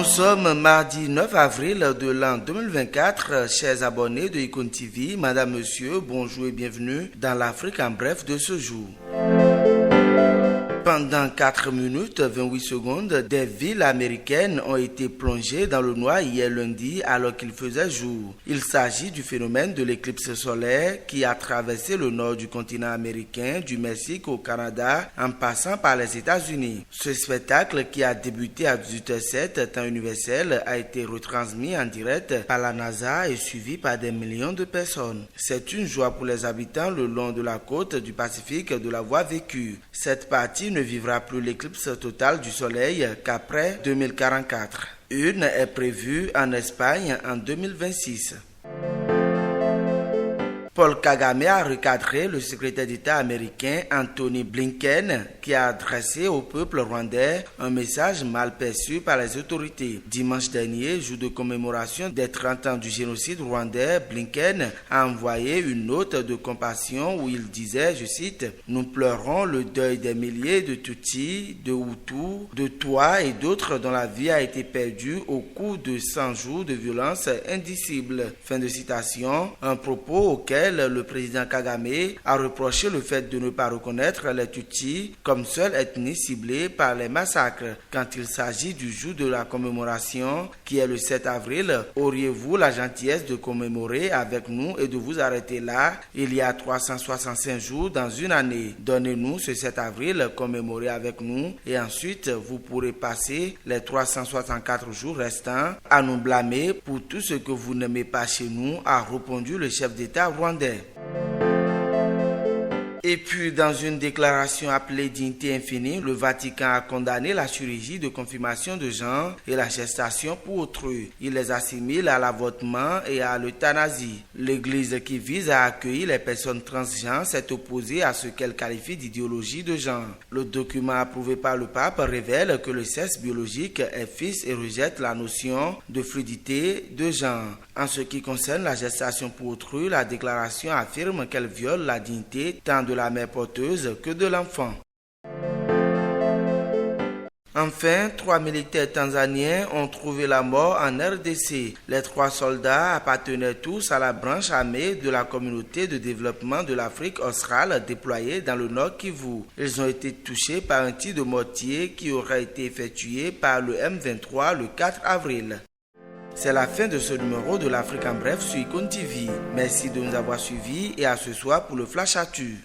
Nous sommes mardi 9 avril de l'an 2024. Chers abonnés de Icon TV, Madame, Monsieur, bonjour et bienvenue dans l'Afrique en bref de ce jour. Pendant 4 minutes 28 secondes, des villes américaines ont été plongées dans le noir hier lundi alors qu'il faisait jour. Il s'agit du phénomène de l'éclipse solaire qui a traversé le nord du continent américain, du Mexique au Canada, en passant par les États-Unis. Ce spectacle qui a débuté à 18h07, temps universel, a été retransmis en direct par la NASA et suivi par des millions de personnes. C'est une joie pour les habitants le long de la côte du Pacifique de l'avoir vécu. Cette partie ne vivra plus l'éclipse totale du soleil qu'après 2044. Une est prévue en Espagne en 2026. Paul Kagame a recadré le secrétaire d'État américain Anthony Blinken qui a adressé au peuple rwandais un message mal perçu par les autorités. Dimanche dernier, jour de commémoration des 30 ans du génocide rwandais, Blinken a envoyé une note de compassion où il disait, je cite, « Nous pleurons le deuil des milliers de Tutsis, de Hutus, de Tutsis et d'autres dont la vie a été perdue au cours de 100 jours de violence indicible. » Fin de citation, un propos auquel le président Kagame a reproché le fait de ne pas reconnaître les Tutsis comme seule ethnie ciblée par les massacres. Quand il s'agit du jour de la commémoration, qui est le 7 avril, auriez-vous la gentillesse de commémorer avec nous et de vous arrêter là? Il y a 365 jours dans une année. Donnez-nous ce 7 avril, commémorer avec nous et ensuite vous pourrez passer les 364 jours restants à nous blâmer pour tout ce que vous n'aimez pas chez nous, a répondu le chef d'État rwandais. Et puis, dans une déclaration appelée Dignité infinie, le Vatican a condamné la chirurgie de confirmation de genre et la gestation pour autrui. Il les assimile à l'avortement et à l'euthanasie. L'Église qui vise à accueillir les personnes transgenres s'est opposée à ce qu'elle qualifie d'idéologie de genre. Le document approuvé par le pape révèle que le sexe biologique est fixe et rejette la notion de fluidité de genre. En ce qui concerne la gestation pour autrui, la déclaration affirme qu'elle viole la dignité tant de la mère porteuse que de l'enfant. Enfin, 3 militaires tanzaniens ont trouvé la mort en RDC. Les 3 soldats appartenaient tous à la branche armée de la communauté de développement de l'Afrique australe déployée dans le Nord Kivu. Ils ont été touchés par un tir de mortier qui aurait été effectué par le M23 le 4 avril. C'est la fin de ce numéro de l'Afrique en bref sur Icon TV. Merci de nous avoir suivis et à ce soir pour le Flash Actu.